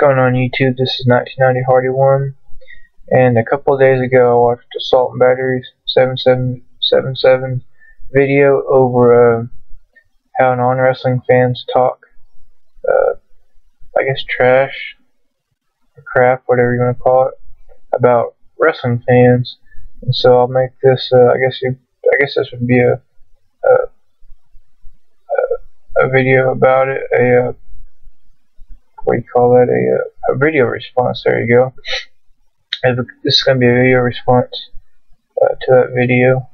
going on YouTube? This is 1990 Hardy One, and a couple of days ago I watched Assault and Battery 7777 video over how non-wrestling fans talk, I guess trash, or crap, whatever you want to call it, about wrestling fans. And so I'll make this. I guess this would be a video about it. What do you call that? A video response. There you go. This is going to be a video response to that video.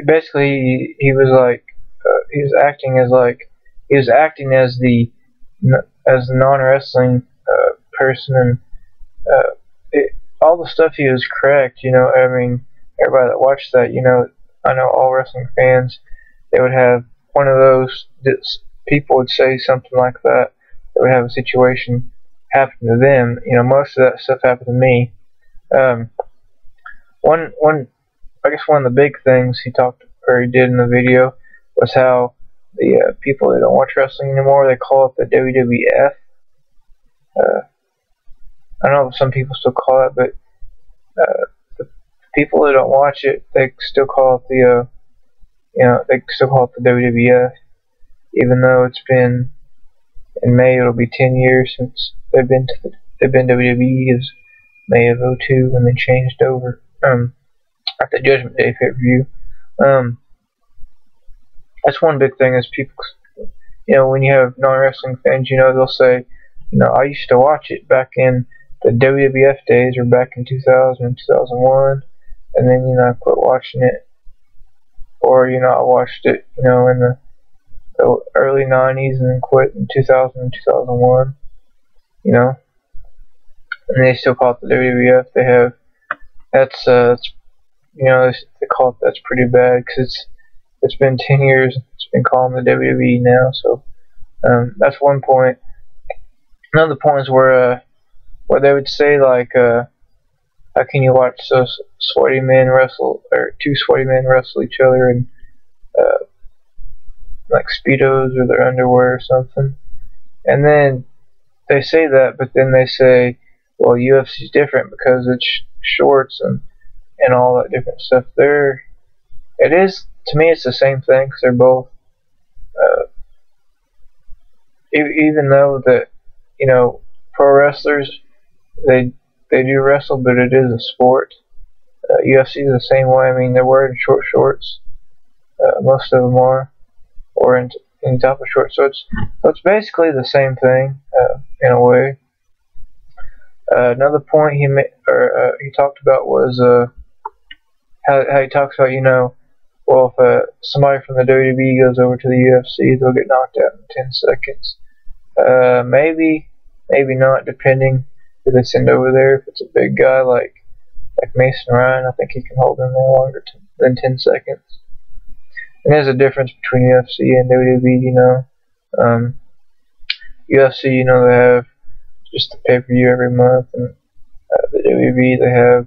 Basically, he was like, he was acting as the non-wrestling person, and all the stuff he was correct. You know, I mean, everybody that watched that, you know, I know all wrestling fans, they would have one of those. People would say something like that. They would have a situation happen to them. You know, most of that stuff happened to me. I guess one of the big things he did in the video was how the people that don't watch wrestling anymore, they call it the WWF. I know some people still call it, but the people that don't watch it, they still call it the WWF, even though it's been, in May it'll be 10 years since they've been WWE. Is May of '02 when they changed over at the Judgment Day pay-per-view. That's one big thing is people, you know, when you have non-wrestling fans, you know, they'll say, you know, I used to watch it back in the WWF days, or back in 2000 and 2001, and then, you know, I quit watching it. Or, you know, I watched it, you know, in the early 90s and then quit in 2000 and 2001, you know. And they still call it the WWF. They have, that's you know, they call it, that's pretty bad, because it's been 10 years, it's been called the WWE now. So that's one point. Another point is where they would say, like, how can you watch sweaty men wrestle, or two sweaty men wrestle each other in like Speedos or their underwear or something? And then they say that, but then they say, well, UFC's different because it's shorts and all that different stuff. It is, to me, it's the same thing, because they're both, even though that, you know, pro wrestlers, they do wrestle, but it is a sport. UFC is the same way. I mean, they're wearing short shorts. Most of them are, or in top of shorts. So it's basically the same thing in a way. Another point he talked about was how he talks about, you know, well, if somebody from the WWE goes over to the UFC, they'll get knocked out in 10 seconds. Maybe not, depending who they send over there. If it's a big guy like Mason Ryan, I think he can hold in there longer than 10 seconds. And there's a difference between UFC and WWE, you know. UFC, you know, they have just the pay-per-view every month, and the WWE, they have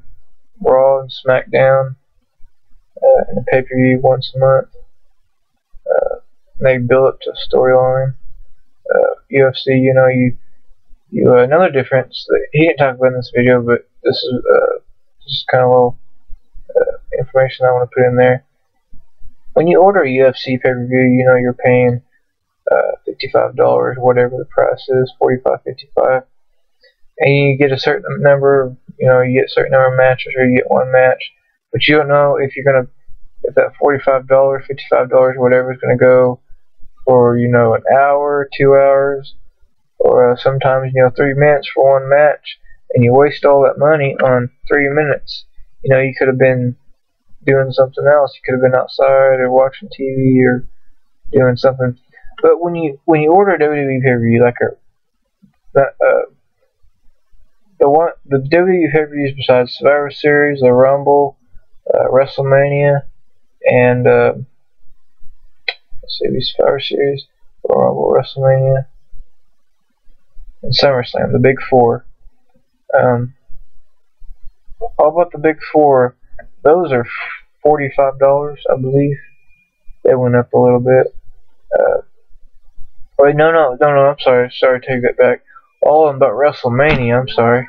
Raw and SmackDown and a pay-per-view once a month. They build up to a storyline. UFC, you know, another difference that he didn't talk about in this video, but this is just kind of a little information I want to put in there. When you order a UFC pay-per-view, you know, you're paying $55, whatever the price is, $45, $55, and you get a certain number, you know, you get a certain number of matches, or you get one match, but you don't know if if that $45, $55, whatever, is gonna go for, you know, an hour, 2 hours, or sometimes, you know, 3 minutes for one match, and you waste all that money on 3 minutes. You know, you could have been doing something else. You could have been outside or watching TV or doing something. But when you order a WWE pay-per-view, like the WWE pay-per-views besides Survivor Series, the Rumble, WrestleMania, and let's see, Survivor Series, Rumble, WrestleMania, and SummerSlam, the big four. All about the big four, those are $45, I believe. They went up a little bit. Wait, no, I'm sorry, take that back. all of them but WrestleMania. I'm sorry.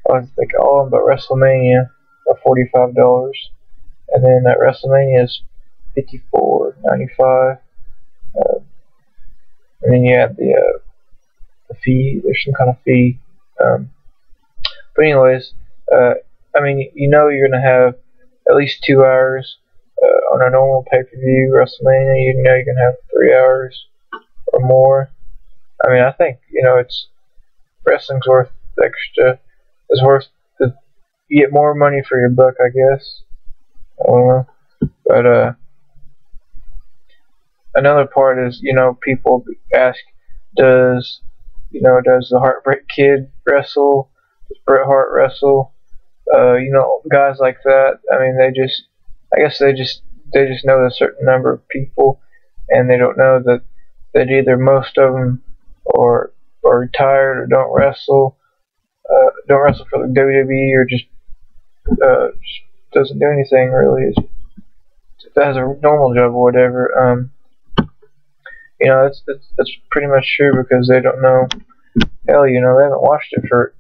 I was thinking all of them but WrestleMania are $45, and then at WrestleMania is $54.95. And then you have the fee. There's some kind of fee. But anyways, I mean, you know you're gonna have at least 2 hours on a normal pay-per-view WrestleMania. You know you're gonna have 3 hours or more. I mean, I think it's wrestling's worth extra. It's worth you get more money for your buck, I guess. I don't know, but another part is people ask, does the Heartbreak Kid wrestle? Does Bret Hart wrestle? Guys like that. I mean, I guess they just know a certain number of people, and they don't know that either most of them are retired or don't wrestle for the WWE, or just doesn't do anything really. That has a normal job or whatever. That's pretty much true because they don't know. Hell, they haven't watched it for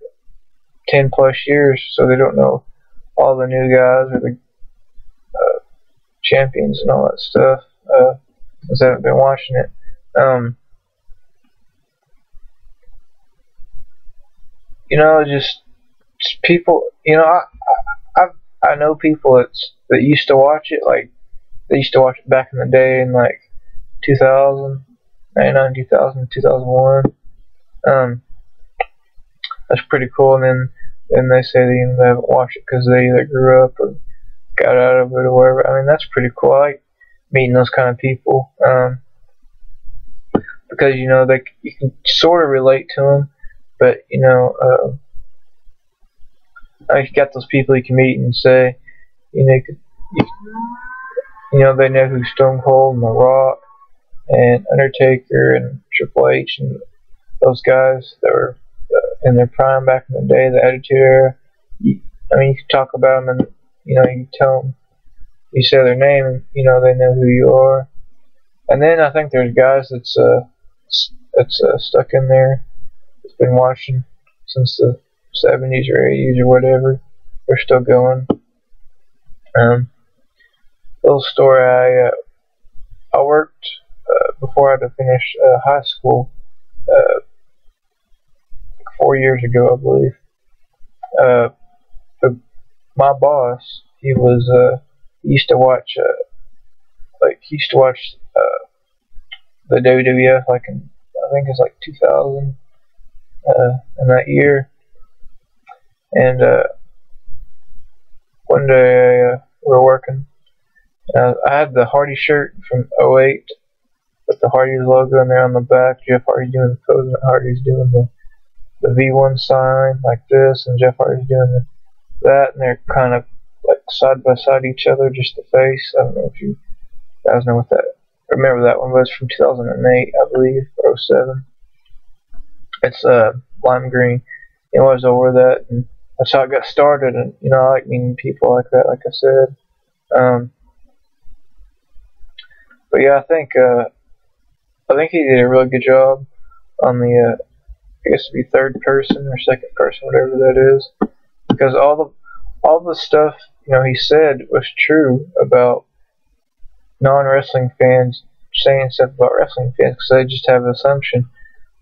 10 plus years, so they don't know all the new guys or the champions and all that stuff. Because they haven't been watching it. Just people. I know people that used to watch it. Like they used to watch it back in the day in like 2000, 99, 2000, 2001. That's pretty cool. And then they say they haven't watched it because they either grew up or got out of it or whatever. I mean, that's pretty cool. I like meeting those kind of people because you can sort of relate to them, but you got those people you can meet and say, they know who Stone Cold and The Rock and Undertaker and Triple H and those guys that were in their prime back in the day, the Attitude Era. You can talk about them and you tell them, you say their name and they know who you are. And then I think there's guys that's stuck in there, that's been watching since the 70s or 80s or whatever. They're still going. Little story. I worked before I had to finish high school 4 years ago, I believe. My boss, he used to watch the WWF I think it's like 2000 in that year. And one day we were working. I had the Hardy shirt from '08 with the Hardy's logo in there on the back. Jeff Hardy's doing the pose, and Hardy's doing the V1 sign like this, and Jeff Hardy's doing that, and they're kind of like side by side each other, just the face. I don't know if you guys know remember that one, but it's from 2008, I believe, or '07. It's lime green. It was over that, and that's how it got started. And I like meeting people like that, like I said. But yeah, I think he did a really good job on the I guess it'd be third person or second person, whatever that is, because all the stuff he said was true about non-wrestling fans saying stuff about wrestling fans, because they just have an assumption.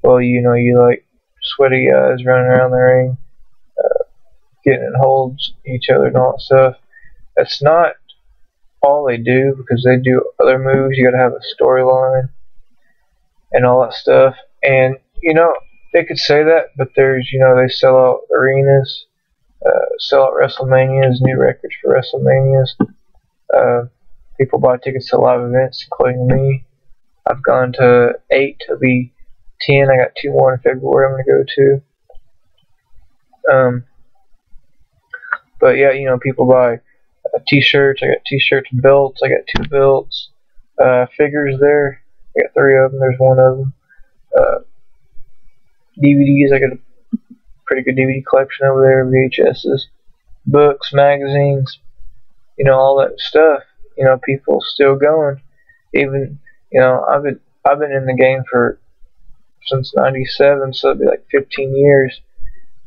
Well, you like sweaty guys running around the ring, getting in holds each other and all that stuff. That's not all they do, because they do other moves. You gotta have a storyline and all that stuff. And they could say that, but there's they sell out arenas, sell out WrestleManias, new records for WrestleManias. People buy tickets to live events, including me. I've gone to 8. It'll be 10. I got 2 more in February I'm gonna go to. But yeah, people buy t-shirts. I got t-shirts, belts. I got 2 belts. Figures there. I got 3 of them. There's 1 of them. DVDs. I got a pretty good DVD collection over there. VHSs, books, magazines. All that stuff. People still going. Even I've been in the game for since '97, so it'll be like 15 years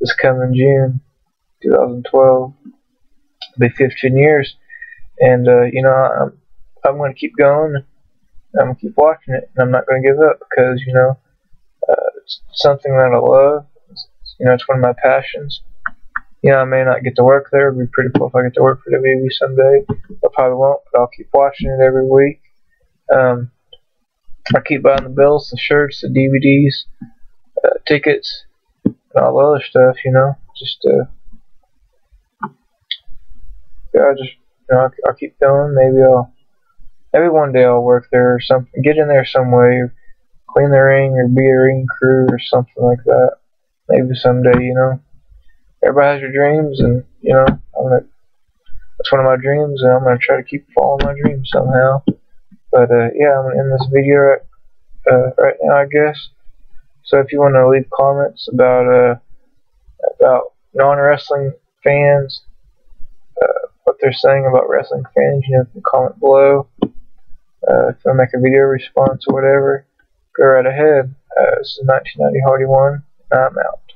this coming June, 2012. It'll be 15 years, and I'm going to keep going. I'm going to keep watching it, and I'm not going to give up because it's something that I love. It's one of my passions. I may not get to work there. It'd be pretty cool if I get to work for WWE someday. I probably won't, but I'll keep watching it every week. I keep buying the bills, the shirts, the DVDs, tickets, and all the other stuff. I'll keep going. Maybe one day I'll work there or something. Get in there some way, clean the ring or be a ring crew or something like that. Maybe someday. Everybody has your dreams, and that's one of my dreams, and I'm gonna try to keep following my dreams somehow. But yeah, I'm gonna end this video right now, I guess. So if you want to leave comments about non-wrestling fans, what they're saying about wrestling fans, you can comment below. If you want to make a video response or whatever, go right ahead. This is 1990 Hardy 1, and I'm out.